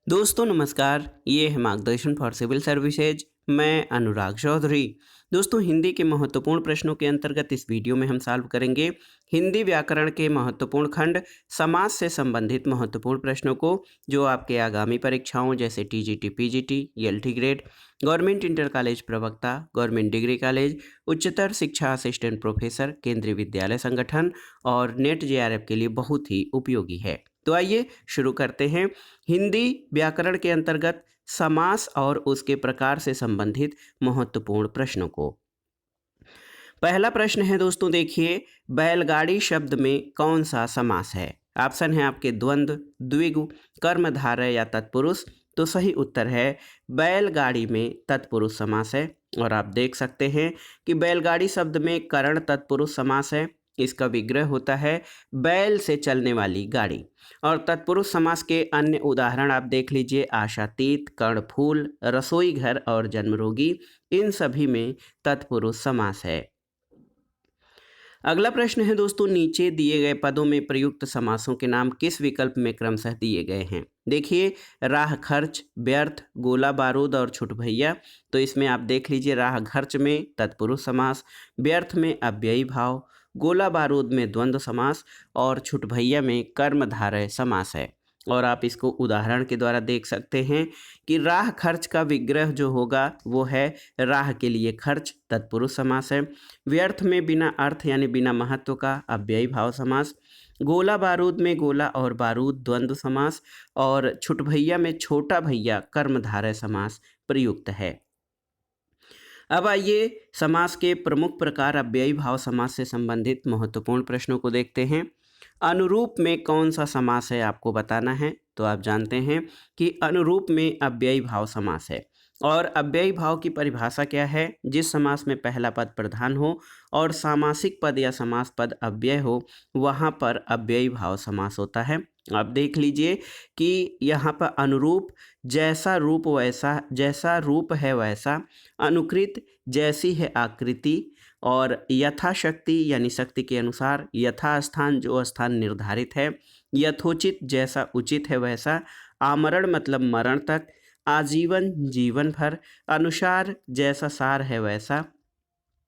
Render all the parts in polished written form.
दोस्तों नमस्कार, ये है मार्गदर्शन फॉर सिविल सर्विसेज। मैं अनुराग चौधरी। दोस्तों हिंदी के महत्वपूर्ण प्रश्नों के अंतर्गत इस वीडियो में हम सॉल्व करेंगे हिंदी व्याकरण के महत्वपूर्ण खंड समास से संबंधित महत्वपूर्ण प्रश्नों को, जो आपके आगामी परीक्षाओं जैसे TGT, PGT, LT grade, government inter college प्रवक्ता, गवर्नमेंट डिग्री कॉलेज, उच्चतर शिक्षा असिस्टेंट प्रोफेसर, केंद्रीय विद्यालय संगठन और नेट जेआरएफ के लिए बहुत ही उपयोगी है। तो आइए शुरू करते हैं हिंदी व्याकरण के अंतर्गत समास और उसके प्रकार से संबंधित महत्वपूर्ण प्रश्नों को। पहला प्रश्न है दोस्तों, देखिए, बैलगाड़ी शब्द में कौन सा समास है? ऑप्शन है आपके द्वंद्व, द्विगु, कर्मधारय या तत्पुरुष। तो सही उत्तर है बैलगाड़ी में तत्पुरुष समास है। और आप देख सकते हैं कि बैलगाड़ी शब्द में करण तत्पुरुष समास है। इसका विग्रह होता है बैल से चलने वाली गाड़ी। और तत्पुरुष समास के अन्य उदाहरण आप देख लीजिए, आशातीत, कर्णफूल, रसोई घर और जन्मरोगी, इन सभी में तत्पुरुष समास है। अगला प्रश्न है दोस्तों, नीचे दिए गए पदों में प्रयुक्त समासों के नाम किस विकल्प में क्रमशः दिए गए हैं? देखिए, राह खर्च, व्यर्थ, गोला बारूद और छुट भैया। तो इसमें आप देख लीजिए, राह खर्च में तत्पुरुष समास, व्यर्थ में अव्ययी भाव, गोला बारूद में द्वंद्व समास और छुट भैया में कर्मधारय समास है। और आप इसको उदाहरण के द्वारा देख सकते हैं कि राह खर्च का विग्रह जो होगा वो है राह के लिए खर्च, तत्पुरुष समास है। व्यर्थ में बिना अर्थ यानी बिना महत्व का अव्ययी भाव समास, गोला बारूद में गोला और बारूद द्वंद्व समास और छुट भैया में छोटा भैया कर्मधारय समास प्रयुक्त है। अब आइए समास के प्रमुख प्रकार अव्ययी भाव समास से संबंधित महत्वपूर्ण प्रश्नों को देखते हैं। अनुरूप में कौन सा समास है आपको बताना है। तो आप जानते हैं कि अनुरूप में अव्ययी भाव समास है। और अव्ययी भाव की परिभाषा क्या है? जिस समास में पहला पद प्रधान हो और सामासिक पद या समास पद अव्यय हो, वहाँ पर अव्ययी भाव समास होता है। आप देख लीजिए कि यहाँ पर अनुरूप, जैसा रूप वैसा, जैसा रूप है वैसा, अनुकृत, जैसी है आकृति, और यथाशक्ति यानी शक्ति के अनुसार, यथास्थान जो स्थान निर्धारित है, यथोचित जैसा उचित है वैसा, आमरण मतलब मरण तक, आजीवन जीवन भर, अनुसार जैसा सार है वैसा,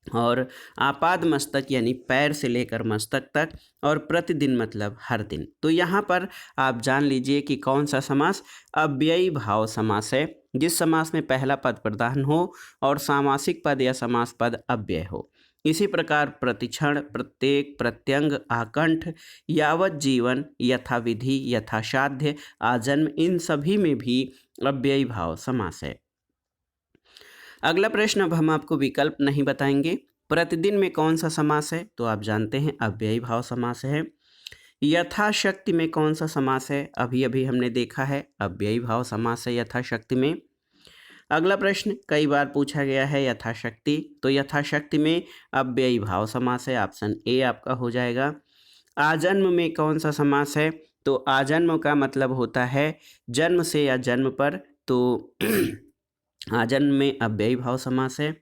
और आपाद मस्तक यानी पैर से लेकर मस्तक तक, और प्रतिदिन मतलब हर दिन। तो यहाँ पर आप जान लीजिए कि कौन सा समास अव्ययी भाव समास है, जिस समास में पहला पद प्रधान हो और सामासिक पद या समास पद अव्यय हो। इसी प्रकार प्रतिक्षण, प्रत्येक, प्रत्यंग, आकंठ, यावत जीवन, यथाविधि, यथासाध्य, आजन्म, इन सभी में भी अव्ययी भाव समास है। अगला प्रश्न, अब हम आपको विकल्प नहीं बताएंगे। प्रतिदिन में कौन सा समास है? तो आप जानते हैं अव्ययी भाव समास है। यथाशक्ति में कौन सा समास है? अभी अभी हमने देखा है अव्ययी भाव समास है यथाशक्ति में। अगला प्रश्न कई बार पूछा गया है यथाशक्ति, तो यथाशक्ति में अव्ययी भाव समास है। ऑप्शन ए आपका हो जाएगा। आजन्म में कौन सा समास है? तो आजन्म का मतलब होता है जन्म से या जन्म पर। तो आजन्म में अव्ययी भाव समास है।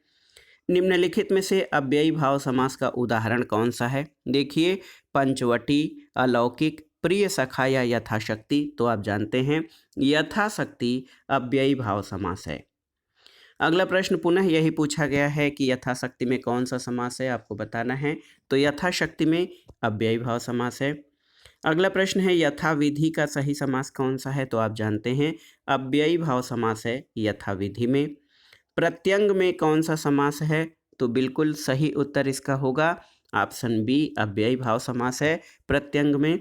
निम्नलिखित में से अव्ययी भाव समास का उदाहरण कौन सा है? देखिए, पंचवटी, अलौकिक, प्रिय सखा या यथाशक्ति। तो आप जानते हैं यथाशक्ति अव्ययी भाव समास है। अगला प्रश्न पुनः यही पूछा गया है कि यथाशक्ति में कौन सा समास है, आपको बताना है। तो यथाशक्ति में अव्ययी भाव समास है। अगला प्रश्न है यथाविधि का सही समास कौन सा है? तो आप जानते हैं अव्ययी भाव समास है यथाविधि में। प्रत्यंग में कौन सा समास है? तो बिल्कुल सही उत्तर इसका होगा ऑप्शन बी, अव्ययी भाव समास है प्रत्यंग में।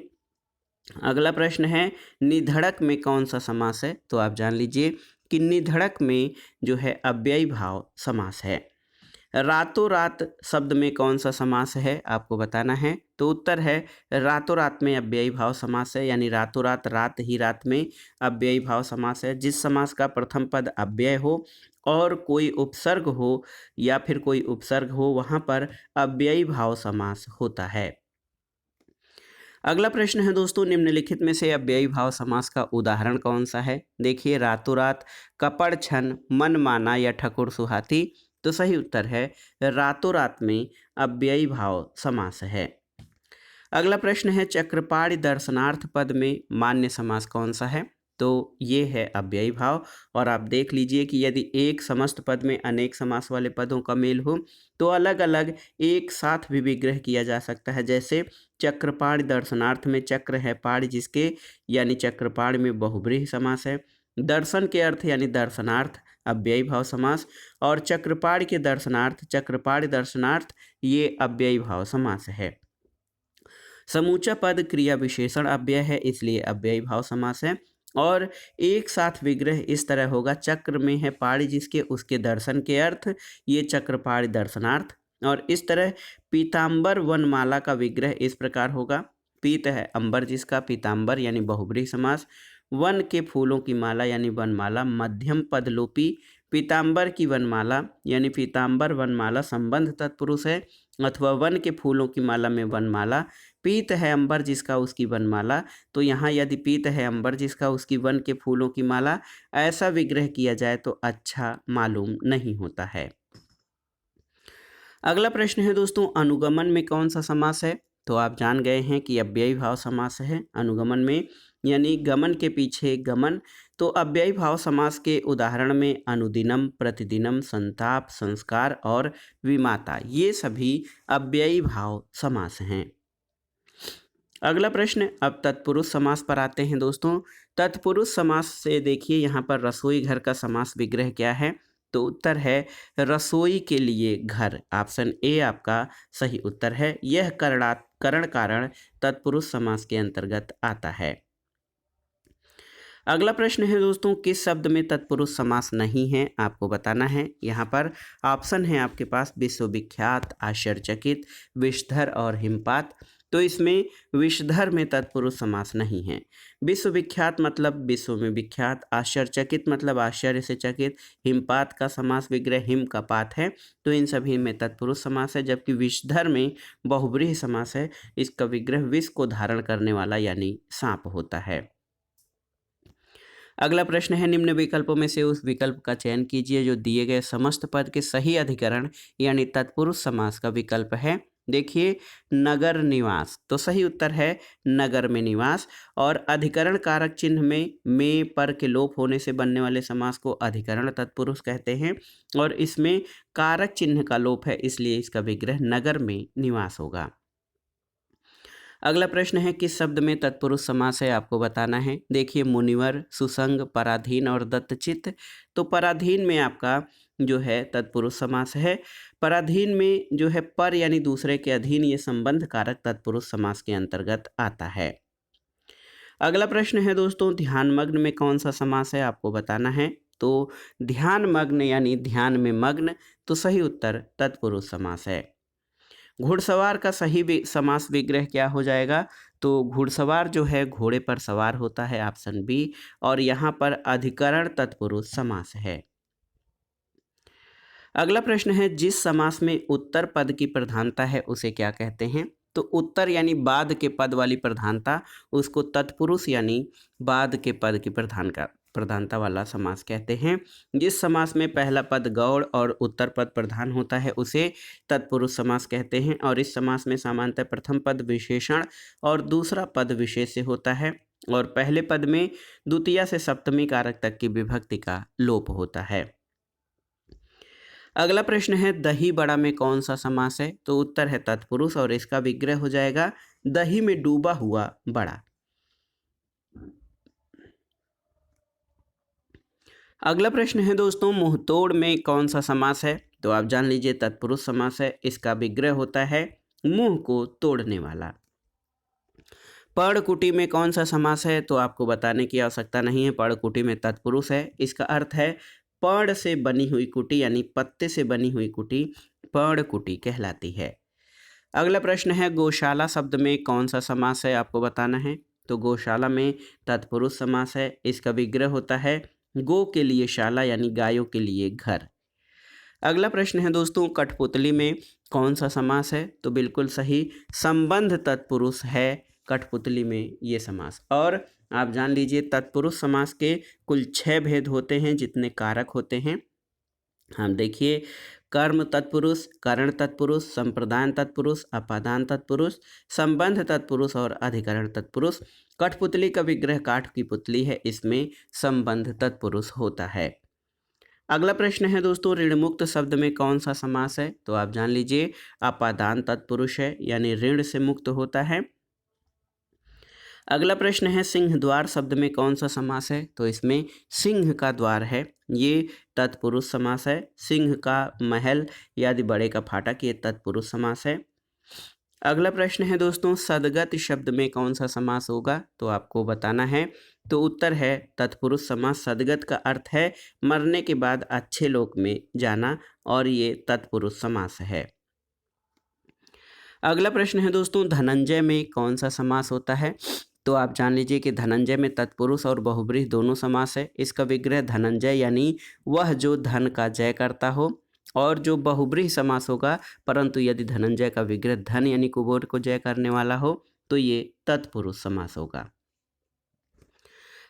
अगला प्रश्न है निधड़क में कौन सा समास है? तो आप जान लीजिए कि निधड़क में जो है अव्ययी भाव समास है। रातों रात शब्द में कौन सा समास है, आपको बताना है। तो उत्तर है रातों रात में अव्ययी भाव समास है, यानी रातों रात, रात ही रात में अव्ययी भाव समास है। जिस समास का प्रथम पद अव्यय हो और कोई उपसर्ग हो या फिर कोई उपसर्ग हो, वहाँ पर अव्ययी भाव समास होता है। अगला प्रश्न है दोस्तों, निम्नलिखित में से अव्ययी भाव समास का उदाहरण कौन सा है? देखिए, रातों रात, कपड़ छन, मन माना या ठकुर सुहाती। तो सही उत्तर है रातों रात में अव्ययी भाव समास है। अगला प्रश्न है चक्रपाणि दर्शनार्थ पद में मान्य समास कौन सा है? तो ये है अव्ययी भाव। और आप देख लीजिए कि यदि एक समस्त पद में अनेक समास वाले पदों का मेल हो तो अलग अलग एक साथ भी विग्रह किया जा सकता है। जैसे चक्रपाणि दर्शनार्थ में चक्र है पाणि जिसके, यानी चक्रपाणि में बहुब्रीहि समास है। दर्शन के अर्थ यानी दर्शनार्थ अव्ययी भाव समास, और चक्रपाणि के दर्शनार्थ चक्रपाणि दर्शनार्थ ये अव्ययी भाव समास है। समूचा पद क्रिया विशेषण अव्यय है इसलिए अव्ययी भाव समास है। और एक साथ विग्रह इस तरह होगा, चक्र में है पाणि जिसके, उसके दर्शन के अर्थ ये चक्रपाणि दर्शनार्थ। और इस तरह पीताम्बर वनमाला का विग्रह इस प्रकार होगा, पीत है अंबर जिसका, पीताम्बर यानी बहुब्रीहि समास। वन के फूलों की माला यानी वनमाला मध्यम पद लोपी, पीताम्बर की वनमाला यानी पीताम्बर वनमाला संबंध तत्पुरुष है, अथवा वन के फूलों की माला में वनमाला। पीत है अंबर जिसका उसकी वनमाला, तो यहाँ यदि पीत है अंबर जिसका उसकी वन के फूलों की माला ऐसा विग्रह किया जाए तो अच्छा मालूम नहीं होता है। अगला प्रश्न है दोस्तों, अनुगमन में कौन सा समास है? तो आप जान गए हैं कि अव्ययी भाव समास है अनुगमन में, यानी गमन के पीछे गमन। तो अव्ययी भाव समास के उदाहरण में अनुदिनम, प्रतिदिनम, संताप, संस्कार और विमाता ये सभी अव्ययी भाव समास हैं। अगला प्रश्न, अब तत्पुरुष समास पर आते हैं दोस्तों। तत्पुरुष समास से देखिए यहाँ पर रसोई घर का समास विग्रह क्या है? तो उत्तर है रसोई के लिए घर। ऑप्शन ए आपका सही उत्तर है। यह करण कारण तत्पुरुष समास के अंतर्गत आता है। अगला प्रश्न है दोस्तों, किस शब्द में तत्पुरुष समास नहीं है? आपको बताना है। यहाँ पर ऑप्शन है आपके पास विश्वविख्यात, आश्चर्यचकित, विषधर और हिमपात। तो इसमें विषधर में तत्पुरुष समास नहीं है। विश्वविख्यात मतलब विश्व में विख्यात, आश्चर्यचकित मतलब आश्चर्य से चकित, हिमपात का समास विग्रह हिम का पात है, तो इन सभी में तत्पुरुष समास है। जबकि विषधर में बहुब्रीहि समास है, इसका विग्रह विष को धारण करने वाला यानी सांप होता है। अगला प्रश्न है, निम्न विकल्पों में से उस विकल्प का चयन कीजिए जो दिए गए समस्त पद के सही अधिकरण यानी तत्पुरुष समास का विकल्प है। देखिए, नगर निवास, तो सही उत्तर है नगर में निवास। और अधिकरण कारक चिन्ह में पर के लोप होने से बनने वाले समास को अधिकरण तत्पुरुष कहते हैं, और इसमें कारक चिन्ह का लोप है इसलिए इसका विग्रह नगर में निवास होगा। अगला प्रश्न है, किस शब्द में तत्पुरुष समास है? आपको बताना है। देखिए, मुनिवर, सुसंग, पराधीन और दत्तचित्त। तो पराधीन में आपका जो है तत्पुरुष समास है। पराधीन में जो है पर यानी दूसरे के अधीन, ये संबंध कारक तत्पुरुष समास के अंतर्गत आता है। अगला प्रश्न है दोस्तों, ध्यानमग्न में कौन सा समास है? आपको बताना है। तो ध्यानमग्न यानी ध्यान में मग्न, तो सही उत्तर तत्पुरुष समास है। घुड़सवार का सही समास विग्रह क्या हो जाएगा? तो घुड़सवार जो है घोड़े पर सवार होता है, ऑप्शन बी। और यहाँ पर अधिकरण तत्पुरुष समास है। अगला प्रश्न है, जिस समास में उत्तर पद की प्रधानता है उसे क्या कहते हैं? तो उत्तर यानी बाद के पद वाली प्रधानता, उसको तत्पुरुष यानी बाद के पद की प्रधानता वाला समास कहते हैं। जिस समास में पहला पद गौड़ और उत्तर पद प्रधान होता है उसे तत्पुरुष समास कहते हैं। और इस समास में सामान्यतः प्रथम पद विशेषण और दूसरा पद विशेष्य होता है, और पहले पद में द्वितीया से सप्तमी कारक तक की विभक्ति का लोप होता है। अगला प्रश्न है, दही बड़ा में कौन सा समास है? तो उत्तर है तत्पुरुष, और इसका विग्रह हो जाएगा दही में डूबा हुआ बड़ा। अगला प्रश्न है दोस्तों, मुंहतोड़ में कौन सा समास है? तो आप जान लीजिए तत्पुरुष समास है। इसका विग्रह होता है मुंह को तोड़ने वाला। पर्णकुटी में कौन सा समास है? तो आपको बताने की आवश्यकता नहीं है, पर्णकुटी में तत्पुरुष है। इसका अर्थ है पर्ण से बनी हुई कुटी यानी पत्ते से बनी हुई कुटी पर्णकुटी कहलाती है। अगला प्रश्न है, गौशाला शब्द में कौन सा समास है? आपको बताना है। तो गौशाला में तत्पुरुष समास है। इसका विग्रह होता है गो के लिए शाला यानी गायों के लिए घर। अगला प्रश्न है दोस्तों, कठपुतली में कौन सा समास है? तो बिल्कुल सही, संबंध तत्पुरुष है कठपुतली में ये समास। और आप जान लीजिए तत्पुरुष समास के कुल 6 भेद होते हैं जितने कारक होते हैं। हम देखिए, कर्म तत्पुरुष, करण तत्पुरुष, संप्रदान तत्पुरुष, अपादान तत्पुरुष, संबंध तत्पुरुष और अधिकरण तत्पुरुष। कठपुतली का विग्रह काठ की पुतली है, इसमें संबंध तत्पुरुष होता है। अगला प्रश्न है दोस्तों, ऋण मुक्त शब्द में कौन सा समास है? तो आप जान लीजिए अपादान तत्पुरुष है, यानी ऋण से मुक्त होता है। अगला प्रश्न है, सिंह द्वार शब्द में कौन सा समास है? तो इसमें सिंह का द्वार है, ये तत्पुरुष समास है। सिंह का महल यानी बड़े का फाटक, ये तत्पुरुष समास है। अगला प्रश्न है दोस्तों, सदगत शब्द में कौन सा समास होगा? तो आपको बताना है। तो उत्तर है तत्पुरुष समास। सदगत का अर्थ है मरने के बाद अच्छे लोक में जाना, और ये तत्पुरुष समास है। अगला प्रश्न है दोस्तों, धनंजय में कौन सा समास होता है? तो आप जान लीजिए कि धनंजय में तत्पुरुष और बहुब्रीहि दोनों समास है। इसका विग्रह धनंजय यानी वह जो धन का जय करता हो, और जो बहुब्रीहि समास होगा, परंतु यदि धनंजय का विग्रह धन यानी कुबेर को जय करने वाला हो तो ये तत्पुरुष समास होगा।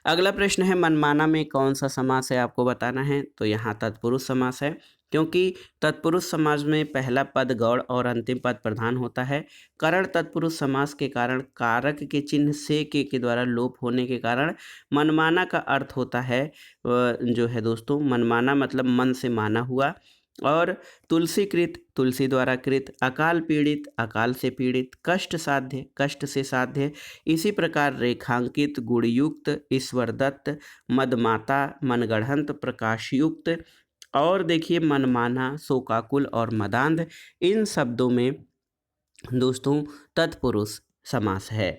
अगला प्रश्न है, मनमाना में कौन सा समास है? आपको बताना है। तो यहाँ तत्पुरुष समास है, क्योंकि तत्पुरुष समास में पहला पद गौड़ और अंतिम पद प्रधान होता है। करण तत्पुरुष समास के कारण कारक के चिन्ह से के द्वारा लोप होने के कारण मनमाना का अर्थ होता है जो है दोस्तों, मनमाना मतलब मन से माना हुआ। और तुलसीकृत, तुलसी द्वारा कृत, अकाल पीड़ित, अकाल से पीड़ित, कष्ट साध्य, कष्ट से साध्य। इसी प्रकार रेखांकित, गुणयुक्त, ईश्वर दत्त, मदमाता, मनगढ़ंत, प्रकाशयुक्त, और देखिए मनमाना, शोकाकुल और मदांध, इन शब्दों में दोस्तों तत्पुरुष समास है।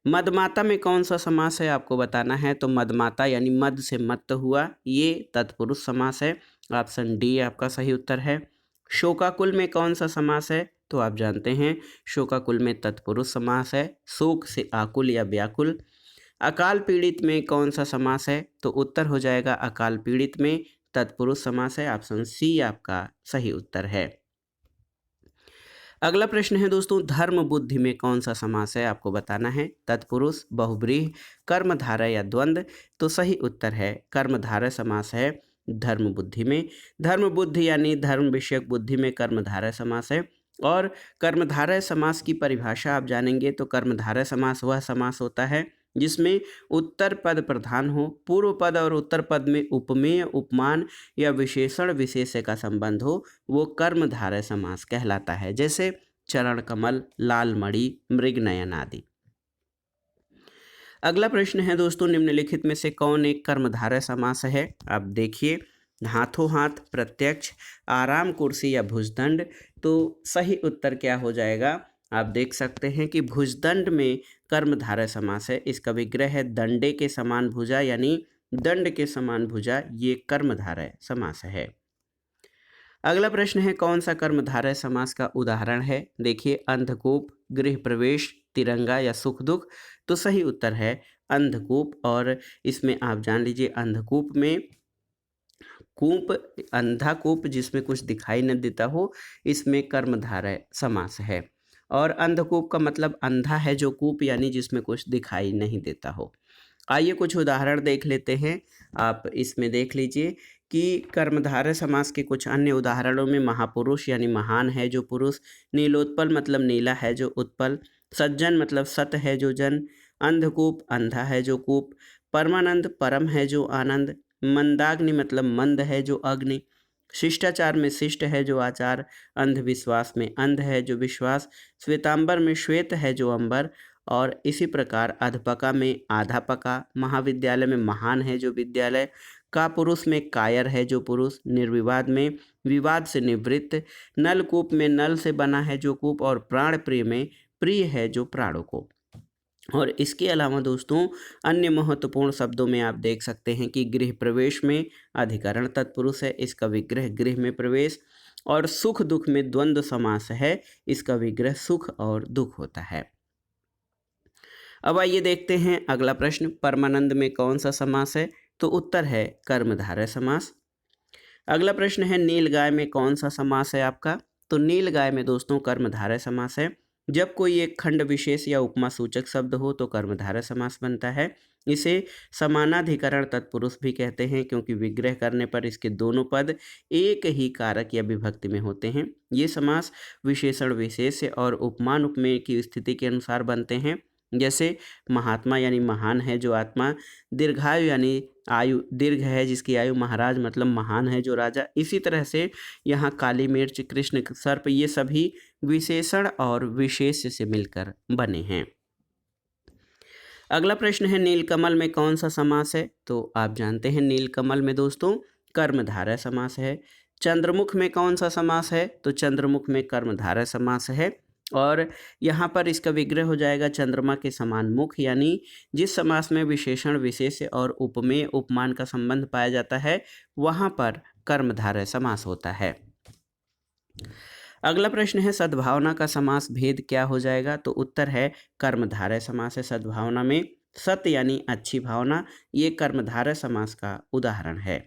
मदमाता में कौन सा समास है? आपको बताना है। तो मदमाता यानी मद से मत्त हुआ, ये तत्पुरुष समास है। ऑप्शन डी आपका सही उत्तर है। शोकाकुल में कौन सा समास है? तो आप जानते हैं शोकाकुल में तत्पुरुष समास है, शोक से आकुल या व्याकुल। अकाल पीड़ित में कौन सा समास है? तो उत्तर हो जाएगा अकाल पीड़ित में तत्पुरुष समास है। ऑप्शन सी आपका सही उत्तर है। अगला प्रश्न है दोस्तों, धर्म बुद्धि में कौन सा समास है? आपको बताना है। तत्पुरुष, बहुब्रीहि, कर्मधारय या द्वंद्व? तो सही उत्तर है कर्मधारय समास है धर्म बुद्धि में। धर्म बुद्धि यानी धर्म विषयक बुद्धि में कर्मधारय समास है। और कर्मधारय समास की परिभाषा आप जानेंगे तो कर्मधारय समास वह समास होता है जिसमें उत्तर पद प्रधान हो, पूर्व पद और उत्तर पद में उपमेय, उपमान या विशेषण विशेष्य का संबंध हो, वो कर्मधारय समास कहलाता है। जैसे चरण कमल, लाल मणि, मृगनयन आदि। अगला प्रश्न है दोस्तों, निम्नलिखित में से कौन एक कर्मधारय समास है? आप देखिए, हाथों हाथ, प्रत्यक्ष, आराम कुर्सी या भुजदंड? तो सही उत्तर क्या हो जाएगा? आप देख सकते हैं कि भुजदंड में कर्मधारय समास है। इसका विग्रह है दंडे के समान भुजा, यानी दंड के समान भुजा, ये कर्मधारय समास है। अगला प्रश्न है, कौन सा कर्मधारय समास का उदाहरण है? देखिए, अंधकूप, गृह प्रवेश, तिरंगा या सुख दुख? तो सही उत्तर है अंधकूप। और इसमें आप जान लीजिए अंधकूप में कूप, अंधा कूप जिसमें कुछ दिखाई न देता हो, इसमें कर्मधारय समास है। और अंधकूप का मतलब अंधा है जो कूप, यानी जिसमें कुछ दिखाई नहीं देता हो। आइए कुछ उदाहरण देख लेते हैं। आप इसमें देख लीजिए कि कर्मधारय समास के कुछ अन्य उदाहरणों में महापुरुष यानी महान है जो पुरुष, नीलोत्पल मतलब नीला है जो उत्पल, सज्जन मतलब सत है जो जन, अंधकूप अंधा है जो कूप, परमानंद परम है जो आनंद, मंदाग्नि मतलब मंद है जो अग्नि, शिष्टाचार में शिष्ट है जो आचार, अंधविश्वास में अंध है जो विश्वास, श्वेतांबर में श्वेत है जो अंबर, और इसी प्रकार अधपका में आधा पका, महाविद्यालय में महान है जो विद्यालय, का पुरुष में कायर है जो पुरुष, निर्विवाद में विवाद से निवृत्त, नलकूप में नल से बना है जो कूप, और प्राण प्रिय में प्रिय है जो प्राणों को। और इसके अलावा दोस्तों अन्य महत्वपूर्ण शब्दों में आप देख सकते हैं कि गृह प्रवेश में अधिकरण तत्पुरुष है, इसका विग्रह गृह में प्रवेश, और सुख दुख में द्वंद्व समास है, इसका विग्रह सुख और दुख होता है। अब आइए देखते हैं अगला प्रश्न, परमानंद में कौन सा समास है? तो उत्तर है कर्मधारय समास। अगला प्रश्न है, नीलगाय में कौन सा समास है आपका? तो नीलगाय में दोस्तों कर्मधारय समास है। जब कोई एक खंड विशेष या उपमा सूचक शब्द हो तो कर्मधारय समास बनता है। इसे समानाधिकरण तत्पुरुष भी कहते हैं क्योंकि विग्रह करने पर इसके दोनों पद एक ही कारक या विभक्ति में होते हैं। ये समास विशेषण विशेष्य और उपमान उपमेय की स्थिति के अनुसार बनते हैं। जैसे महात्मा यानी महान है जो आत्मा, दीर्घायु यानी आयु दीर्घ है जिसकी आयु, महाराज मतलब महान है जो राजा। इसी तरह से यहाँ काली मिर्च, कृष्ण सर्प, ये सभी विशेषण और विशेष्य से मिलकर बने हैं। अगला प्रश्न है नीलकमल में कौन सा समास है? तो आप जानते हैं नीलकमल में दोस्तों कर्मधारय समास है। चंद्रमुख में कौन सा समास है? तो चंद्रमुख में कर्मधारय समास है और यहाँ पर इसका विग्रह हो जाएगा चंद्रमा के समान मुख, यानी जिस समास में विशेषण विशेष्य और उपमेय उपमान का संबंध पाया जाता है वहाँ पर कर्मधारय समास होता है। अगला प्रश्न है सद्भावना का समास भेद क्या हो जाएगा? तो उत्तर है कर्मधारय समास है सद्भावना में। सत यानी अच्छी भावना, ये कर्मधारय समास का उदाहरण है।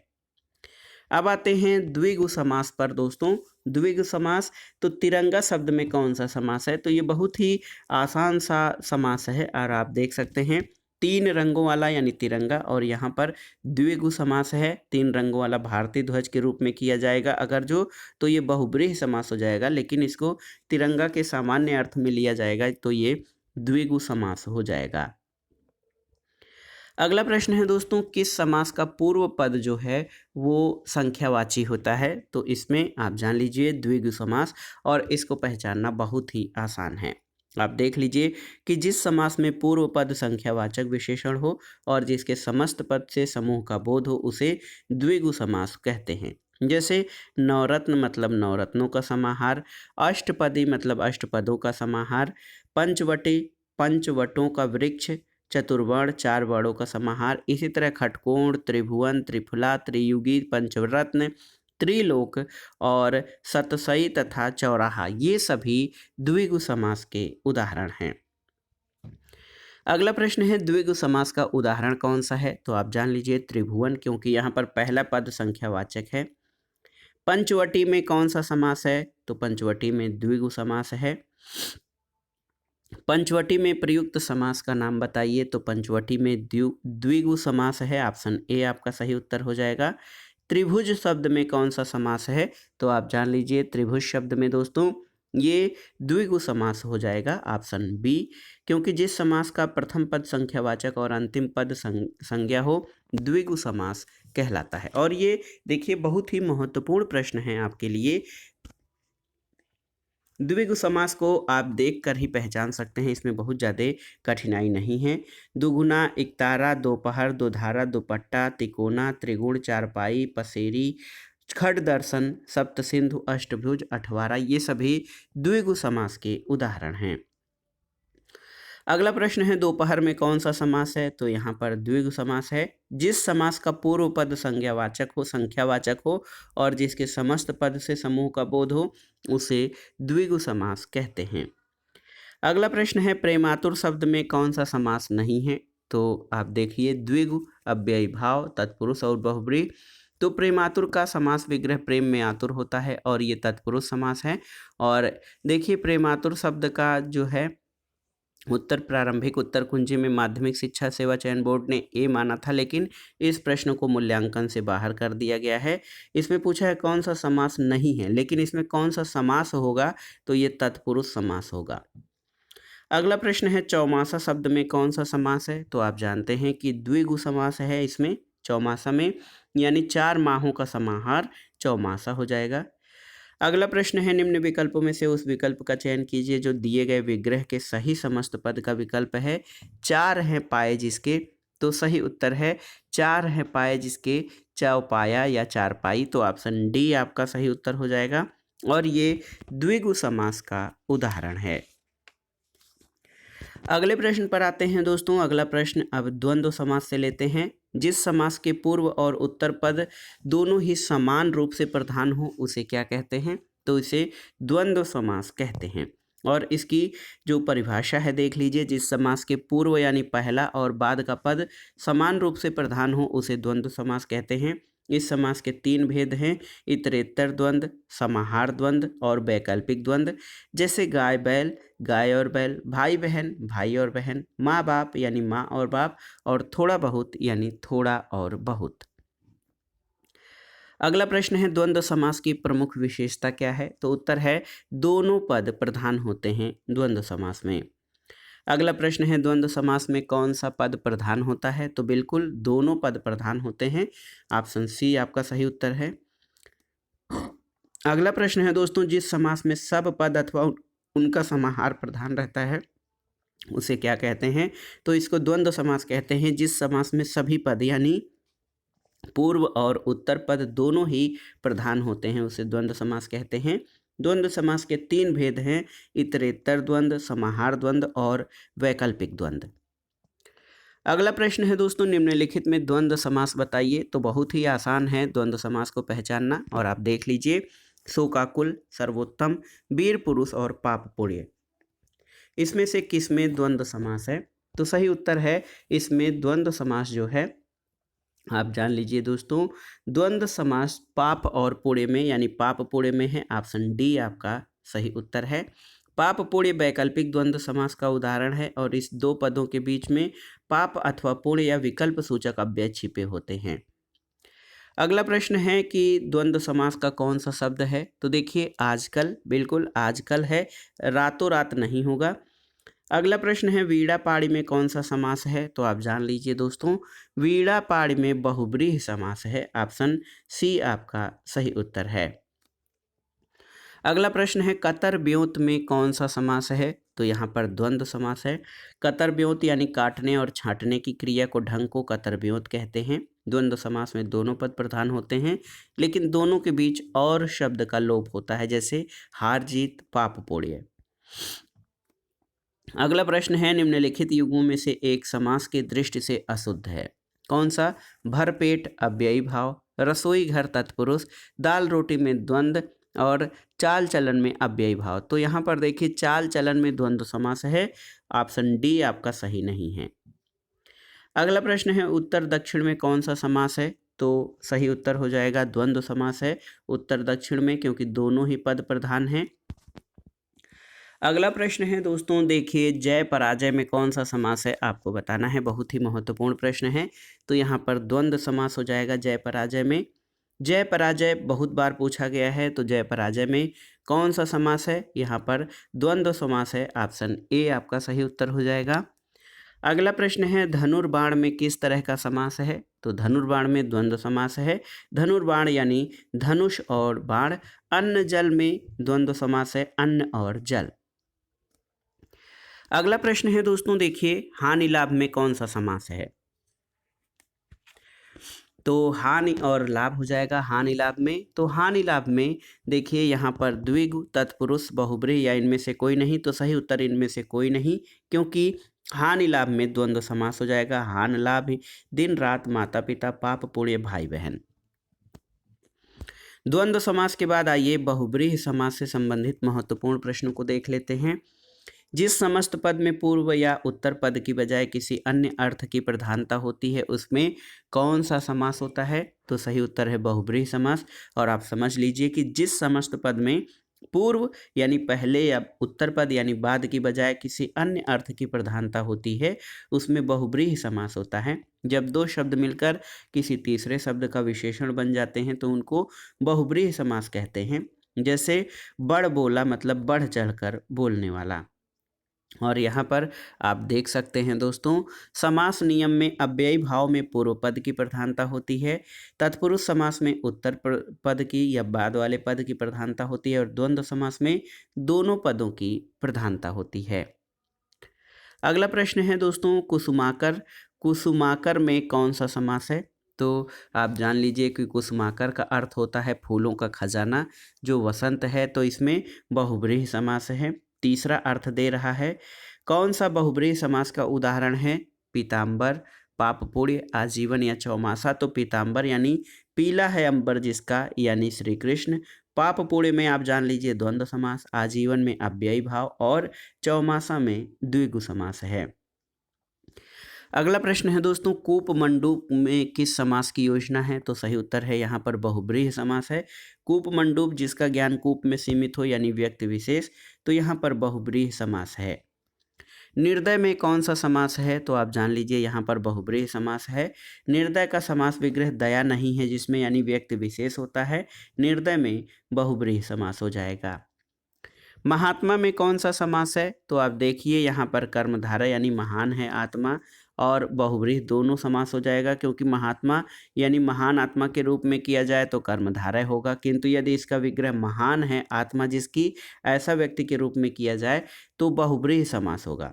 अब आते हैं द्विगु समास पर दोस्तों। द्विगु समास, तो तिरंगा शब्द में कौन सा समास है? तो ये बहुत ही आसान सा समास है और आप देख सकते हैं 3 रंगों वाला यानी तिरंगा, और यहाँ पर द्विगु समास है 3 रंगों वाला भारतीय ध्वज के रूप में किया जाएगा अगर जो, तो ये बहुब्रीहि समास हो जाएगा, लेकिन इसको तिरंगा के सामान्य अर्थ में लिया जाएगा तो ये द्विगु समास हो जाएगा। अगला प्रश्न है दोस्तों किस समास का पूर्व पद जो है वो संख्यावाची होता है? तो इसमें आप जान लीजिए द्विगु समास, और इसको पहचानना बहुत ही आसान है। आप देख लीजिए कि जिस समास में पूर्व पद संख्यावाचक विशेषण हो और जिसके समस्त पद से समूह का बोध हो उसे द्विगु समास कहते हैं। जैसे नवरत्न मतलब नवरत्नों का समाहार, अष्टपदी मतलब अष्टपदों का समाहार, पंचवटी पंचवटों का वृक्ष, चतुर्वर्ण 4 वर्णों का समाहार। इसी तरह खटकोण, त्रिभुवन, त्रिफुला, त्रियुगी, पंचरत्न, त्रिलोक और सतसई तथा चौराहा, ये सभी द्विगु समास के उदाहरण हैं। अगला प्रश्न है द्विगु समास का उदाहरण कौन सा है? तो आप जान लीजिए त्रिभुवन, क्योंकि यहाँ पर पहला पद संख्यावाचक है। पंचवटी में कौन सा समास है? तो पंचवटी में द्विगु समास है। पंचवटी में प्रयुक्त समास का नाम बताइए? तो पंचवटी में द्विगु समास है, ऑप्शन ए आपका सही उत्तर हो जाएगा। त्रिभुज शब्द में कौन सा समास है? तो आप जान लीजिए त्रिभुज शब्द में दोस्तों ये द्विगु समास हो जाएगा, ऑप्शन बी, क्योंकि जिस समास का प्रथम पद संख्यावाचक और अंतिम पद संज्ञा हो द्विगु समास कहलाता है। और ये देखिए बहुत ही महत्वपूर्ण प्रश्न है आपके लिए। द्विगु समास को आप देखकर ही पहचान सकते हैं, इसमें बहुत ज़्यादा कठिनाई नहीं है। दुगुना, एकतारा, दोपहर, दोधारा, दुपट्टा, तिकोना, त्रिगुण, चारपाई, पसेरी, खड दर्शन, सप्तसिंधु, अष्टभुज, अठवारा, ये सभी द्विगु समास के उदाहरण हैं। अगला प्रश्न है दोपहर में कौन सा समास है? तो यहाँ पर द्विगु समास है। जिस समास का पूर्व पद संख्यावाचक हो और जिसके समस्त पद से समूह का बोध हो उसे द्विगु समास कहते हैं। अगला प्रश्न है प्रेमातुर शब्द में कौन सा समास नहीं है? तो आप देखिए द्विगु, अव्ययी भाव, तत्पुरुष और बहुब्रीहि। तो प्रेमातुर का समास विग्रह प्रेम में आतुर होता है और ये तत्पुरुष समास है। और देखिए प्रेमातुर शब्द का जो है उत्तर प्रारंभिक उत्तर कुंजी में माध्यमिक शिक्षा सेवा चयन बोर्ड ने ए माना था, लेकिन इस प्रश्न को मूल्यांकन से बाहर कर दिया गया है। इसमें पूछा है कौन सा समास नहीं है, लेकिन इसमें कौन सा समास होगा? तो ये तत्पुरुष समास होगा। अगला प्रश्न है चौमासा शब्द में कौन सा समास है? तो आप जानते हैं कि द्विगु समास है इसमें चौमासा में, यानी 4 माहों का समाहार चौमासा हो जाएगा। अगला प्रश्न है निम्न विकल्पों में से उस विकल्प का चयन कीजिए जो दिए गए विग्रह के सही समस्त पद का विकल्प है। 4 हैं पाए जिसके, तो सही उत्तर है 4 हैं पाए जिसके चौपाया या चारपाई, तो ऑप्शन डी आपका सही उत्तर हो जाएगा और ये द्विगु समास का उदाहरण है। अगले प्रश्न पर आते हैं दोस्तों। अगला प्रश्न अब द्वंद्व समास से लेते हैं। जिस समास के पूर्व और उत्तर पद दोनों ही समान रूप से प्रधान हो उसे क्या कहते हैं? तो इसे द्वंद्व समास कहते हैं। और इसकी जो परिभाषा है देख लीजिए, जिस समास के पूर्व यानी पहला और बाद का पद समान रूप से प्रधान हो उसे द्वंद्व समास कहते हैं। इस समास के 3 भेद हैं, इतरेत्तर द्वंद्व, समाहार द्वंद्व और वैकल्पिक द्वंद्व। जैसे गाय बैल, गाय और बैल, भाई बहन, भाई और बहन, माँ बाप यानी माँ और बाप, और थोड़ा बहुत यानी थोड़ा और बहुत। अगला प्रश्न है, द्वंद्व समास की प्रमुख विशेषता क्या है? तो उत्तर है दोनों पद प्रधान होते हैं द्वंद्व समास में। अगला प्रश्न है, द्वंद्व समास में कौन सा पद प्रधान होता है? तो बिल्कुल दोनों पद प्रधान होते हैं। ऑप्शन सी आपका सही उत्तर है। अगला प्रश्न है दोस्तों, जिस समास में सब पद अथवा उनका समाहार प्रधान रहता है उसे क्या कहते हैं? तो इसको द्वंद्व समास कहते हैं। जिस समास में सभी पद यानी पूर्व और उत्तर पद दोनों ही प्रधान होते हैं उसे द्वंद्व समास कहते हैं। द्वंद्व समास के 3 भेद हैं, इतरेत्तर द्वंद्व, समाहार द्वंद्व और वैकल्पिक द्वंद्व। अगला प्रश्न है दोस्तों, निम्नलिखित में द्वंद्व समास बताइए। तो बहुत ही आसान है द्वंद्व समास को पहचानना, और आप देख लीजिए, शोकाकुल, सर्वोत्तम, वीर पुरुष और पाप पुण्य। इसमें से किसमें द्वंद्व समास है? तो सही उत्तर है इसमें द्वंद्व समास जो है, आप जान लीजिए दोस्तों, द्वंद्व समास पाप और पुण्य में यानी पाप पुण्य में है। ऑप्शन डी आपका सही उत्तर है। पाप पुण्य वैकल्पिक द्वंद्व समास का उदाहरण है और इस दो पदों के बीच में पाप अथवा पुण्य या विकल्प सूचक अव्यय छिपे होते हैं। अगला प्रश्न है कि द्वंद्व समास का कौन सा शब्द है? तो देखिए, आजकल, बिल्कुल आजकल है, रातों रात नहीं होगा। अगला प्रश्न है, वीणा पाड़ी में कौन सा समास है? तो आप जान लीजिए दोस्तों, वीणा पाड़ी में बहुब्रीहि समास है। ऑप्शन सी आपका सही उत्तर है। अगला प्रश्न है, कतर ब्योत में कौन सा समास है? तो यहाँ पर द्वंद्व समास है। कतर ब्योत यानी काटने और छांटने की क्रिया को, ढंग को कतर ब्योत कहते हैं। द्वंद्व समास में दोनों पद प्रधान होते हैं, लेकिन दोनों के बीच और शब्द का लोप होता है, जैसे हार जीत, पाप पुण्य। अगला प्रश्न है, निम्नलिखित युग्मों में से एक समास की दृष्टि से अशुद्ध है। कौन सा? भरपेट अव्ययी भाव, रसोई घर तत्पुरुष, दाल रोटी में द्वंद्व और चाल चलन में अव्ययी भाव। तो यहाँ पर देखिए, चाल चलन में द्वंद्व समास है। ऑप्शन डी आपका सही नहीं है। अगला प्रश्न है, उत्तर दक्षिण में कौन सा समास है? तो सही उत्तर हो जाएगा द्वंद्व समास है उत्तर दक्षिण में, क्योंकि दोनों ही पद प्रधान हैं। अगला प्रश्न है दोस्तों, देखिए, जय पराजय में कौन सा समास है? आपको बताना है, बहुत ही महत्वपूर्ण प्रश्न है। तो यहाँ पर द्वंद्व समास हो जाएगा जय पराजय में। जय पराजय बहुत बार पूछा गया है, तो जय पराजय में कौन सा समास है? यहाँ पर द्वंद्व समास है। ऑप्शन ए आपका सही उत्तर हो जाएगा। अगला प्रश्न है, धनुर्बाण में किस तरह का समास है? तो धनुर्बाण में द्वंद्व समास है। धनुर्बाण यानी धनुष और बाण। अन्न जल में द्वंद्व समास है, अन्न और जल। अगला प्रश्न है दोस्तों, देखिए, हानि लाभ में कौन सा समास है? तो हानि और लाभ हो जाएगा हानि लाभ में। तो हानि लाभ में देखिए, यहाँ पर द्विगु, तत्पुरुष, बहुब्रीहि या इनमें से कोई नहीं। तो सही उत्तर इनमें से कोई नहीं, क्योंकि हानि लाभ में द्वंद्व समास हो जाएगा। हान लाभ, दिन रात, माता पिता, पाप पुण्य, भाई बहन। द्वंद्व समास के बाद आइए बहुब्रीहि समास से संबंधित महत्वपूर्ण प्रश्नों को देख लेते हैं। जिस समस्त पद में पूर्व या उत्तर पद की बजाय किसी अन्य अर्थ की प्रधानता होती है उसमें कौन सा समास होता है? तो सही उत्तर है बहुब्रीहि समास। और आप समझ लीजिए कि जिस समस्त पद में पूर्व यानी पहले या उत्तर पद यानी बाद की बजाय किसी अन्य अर्थ की प्रधानता होती है उसमें बहुब्रीहि समास होता है। जब दो शब्द मिलकर किसी तीसरे शब्द का विशेषण बन जाते हैं तो उनको बहुब्रीहि समास कहते हैं। जैसे बढ़ बोला मतलब बढ़ चढ़कर बोलने वाला। और यहाँ पर आप देख सकते हैं दोस्तों, समास नियम में अव्ययी भाव में पूर्व पद की प्रधानता होती है, तत्पुरुष समास में उत्तर पद की या बाद वाले पद की प्रधानता होती है, और द्वंद्व समास में दोनों पदों की प्रधानता होती है। अगला प्रश्न है दोस्तों, कुसुमाकर। कुसुमाकर में कौन सा समास है? तो आप जान लीजिए कि कुसुमाकर का अर्थ होता है फूलों का खजाना, जो वसंत है। तो इसमें बहुब्रीहि समास है। तीसरा अर्थ दे रहा है। कौन सा बहुब्रीहि समास का उदाहरण है? पीताम्बर, पाप पुण्य, आजीवन या चौमासा। तो पीताम्बर यानी पीला है अंबर जिसका, यानी श्री कृष्ण। पाप पुण्य में आप जान लीजिए द्वंद्व समास। आजीवन में अव्ययी भाव और चौमासा में द्विगु समास है। अगला प्रश्न है दोस्तों, कूप मंडूप में किस समास की योजना है? तो सही उत्तर है यहाँ पर बहुब्रीहि समास है। कूप मंडूप जिसका ज्ञान कूप में सीमित हो यानी व्यक्ति विशेष, तो यहाँ पर बहुब्रीहि समास है। निर्दय में कौन सा समास है? तो आप जान लीजिए यहाँ पर बहुब्रीहि समास है। निर्दय का समास विग्रह दया नहीं है जिसमें यानी व्यक्ति विशेष होता है, निर्दय में बहुब्रीहि समास हो जाएगा। महात्मा में कौन सा समास है? तो आप देखिए यहाँ पर कर्मधारय यानी महान है आत्मा, और बहुब्रीहि दोनों समास हो जाएगा, क्योंकि महात्मा यानी महान आत्मा के रूप में किया जाए तो कर्मधारय होगा, किंतु यदि इसका विग्रह महान है आत्मा जिसकी, ऐसा व्यक्ति के रूप में किया जाए तो बहुब्रीहि समास होगा।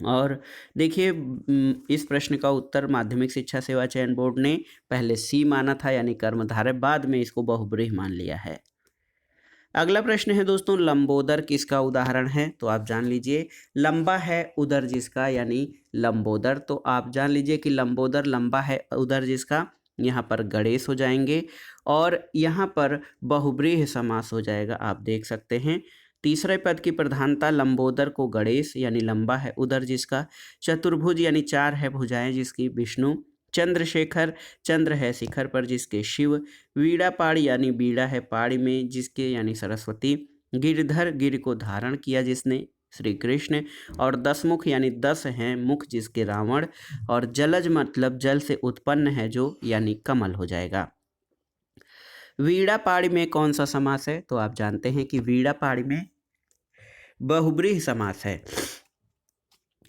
और देखिए इस प्रश्न का उत्तर माध्यमिक शिक्षा सेवा चयन बोर्ड ने पहले सी माना था यानी कर्मधारय, बाद में इसको बहुब्रीहि मान लिया है। अगला प्रश्न है दोस्तों, लंबोदर किसका उदाहरण है? तो आप जान लीजिए, लंबा है उदर जिसका यानी लंबोदर, तो आप जान लीजिए कि लंबोदर लंबा है उदर जिसका, यहाँ पर गणेश हो जाएंगे, और यहाँ पर बहुब्रीहि समास हो जाएगा। आप देख सकते हैं तीसरे पद की प्रधानता लंबोदर को गणेश यानी लंबा है उदर जिसका, चतुर्भुज यानी चार है भुजाएं जिसकी विष्णु, चंद्रशेखर चंद्र है शिखर पर जिसके शिव, वीणा पाड़ी यानी बीड़ा है पाड़ी में जिसके यानी सरस्वती, गिरधर गिर को धारण किया जिसने श्री कृष्ण, और दसमुख यानी 10 हैं मुख जिसके रावण, और जलज मतलब जल से उत्पन्न है जो यानी कमल हो जाएगा। वीणा पाड़ी में कौन सा समास है? तो आप जानते हैं कि वीणा पाड़ी में बहुब्रीहि समास है।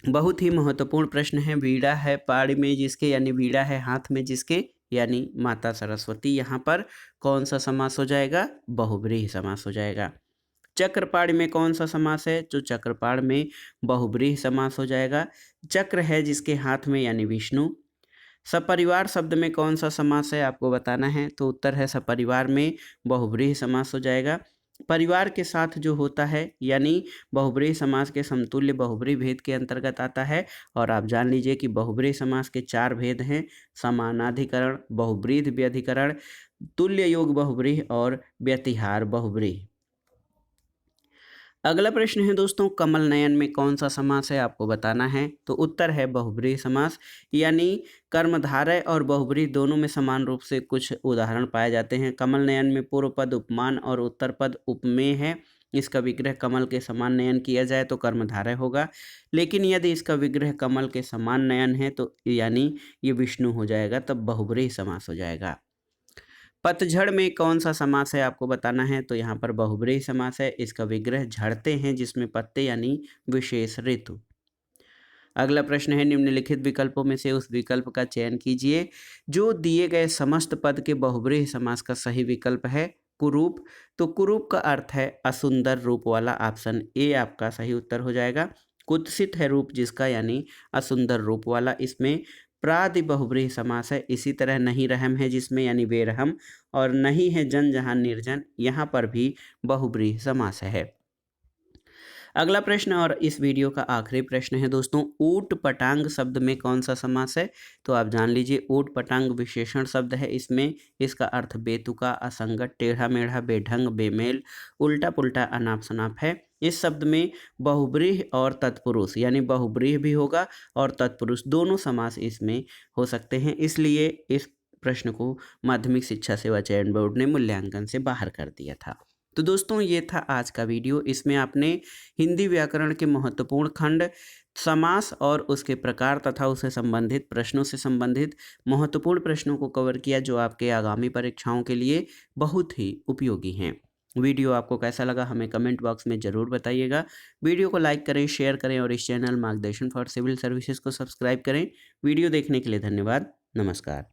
बहुत ही महत्वपूर्ण प्रश्न है। वीणा है पाड़ी में जिसके यानी वीणा है हाथ में जिसके यानी माता सरस्वती, यहाँ पर कौन सा समास हो जाएगा? बहुब्रीहि समास हो जाएगा। चक्रपाड़ में कौन सा समास है? तो चक्रपाड़ में बहुब्रीहि समास हो जाएगा। चक्र है जिसके हाथ में यानी विष्णु। सपरिवार शब्द में कौन सा समास है आपको बताना है, तो उत्तर है सपरिवार में बहुब्रीहि समास हो जाएगा। परिवार के साथ जो होता है यानी बहुब्रीहि समास के समतुल्य बहुब्रीहि भेद के अंतर्गत आता है, और आप जान लीजिए कि बहुब्रीहि समास के 4 भेद हैं, समानाधिकरण, बहुब्रीहि व्यधिकरण, तुल्य योग बहुब्रीहि और व्यतिहार बहुब्रीहि। अगला प्रश्न है दोस्तों, कमल नयन में कौन सा समास है आपको बताना है, तो उत्तर है बहुब्रीहि समास, यानी कर्मधारय और बहुब्रीहि दोनों में समान रूप से कुछ उदाहरण पाए जाते हैं। कमल नयन में पूर्व पद उपमान और उत्तर पद उपमेय है, इसका विग्रह कमल के समान नयन किया जाए तो कर्मधारय होगा, लेकिन यदि इसका विग्रह कमल के समान नयन है तो यानी ये विष्णु हो जाएगा, तब बहुब्रीहि समास हो जाएगा। पतझड़ में कौन सा समास है आपको बताना है, तो यहाँ पर बहुब्रीहि समास है, इसका विग्रह झड़ते हैं जिसमें पत्ते यानी विशेष ऋतु। अगला प्रश्न है, निम्नलिखित विकल्पों में से उस विकल्प का चयन कीजिए जो दिए गए समस्त पद के बहुब्रीहि समास का सही विकल्प है। कुरूप, तो कुरूप का अर्थ है असुंदर रूप वाला, ऑप्शन ए आपका सही उत्तर हो जाएगा। कुत्सित है रूप जिसका यानी असुंदर रूप वाला, इसमें प्रादि बहुब्रीहि समास है। इसी तरह नहीं रहम है जिसमें यानी बेरहम, और नहीं है जन जहाँ निर्जन, यहाँ पर भी बहुब्रीहि समास है। अगला प्रश्न और इस वीडियो का आखिरी प्रश्न है दोस्तों, ऊट पटांग शब्द में कौन सा समास है, तो आप जान लीजिए ऊट पटांग विशेषण शब्द है, इसमें इसका अर्थ बेतुका, असंगत, टेढ़ा मेढ़ा, बेढंग, बेमेल, उल्टा पुल्टा, अनाप शनाप है। इस शब्द में बहुब्रीहि और तत्पुरुष यानी बहुब्रीहि भी होगा और तत्पुरुष दोनों समास इसमें हो सकते हैं, इसलिए इस प्रश्न को माध्यमिक शिक्षा सेवा चयन बोर्ड ने मूल्यांकन से बाहर कर दिया था। तो दोस्तों ये था आज का वीडियो। इसमें आपने हिंदी व्याकरण के महत्वपूर्ण खंड, समास और उसके प्रकार तथा उससे संबंधित प्रश्नों से संबंधित महत्वपूर्ण प्रश्नों को कवर किया जो आपके आगामी परीक्षाओं के लिए बहुत ही उपयोगी हैं। वीडियो आपको कैसा लगा हमें कमेंट बॉक्स में ज़रूर बताइएगा। वीडियो को लाइक करें, शेयर करें और इस चैनल मार्गदर्शन फॉर सिविल सर्विसेज को सब्सक्राइब करें। वीडियो देखने के लिए धन्यवाद। नमस्कार।